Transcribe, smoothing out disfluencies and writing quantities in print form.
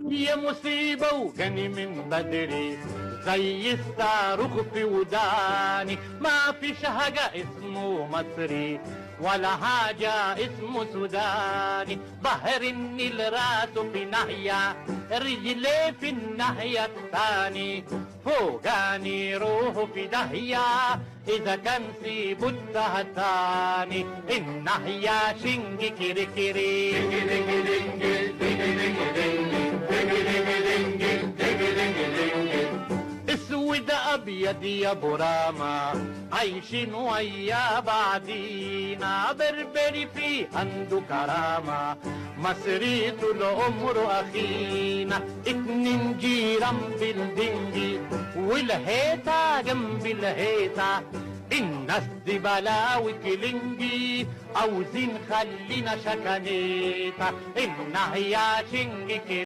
يا مصيبة وجاني من بدري زي الصاروخ في وداني، ما فيش حاجة اسمه مصري ولا حاجة اسمه سوداني. بحر النيل راسه في ناحية، رجليه في الناحية التاني، فوقاني روحه في داهية إذا كان سيبو التهتاني. الناحية شنجي كيري كيري اسود ابيض يا براما، عايشين ويا بعدينا. بربري في عنده كرامة، مصري طول عمره اخينا. اتنين جيران بالدنجي والهيتا جنب الهيتا، الناس دي بلاوي كلنجي عاوزين خلينا شكانيتا. النهيا شنجي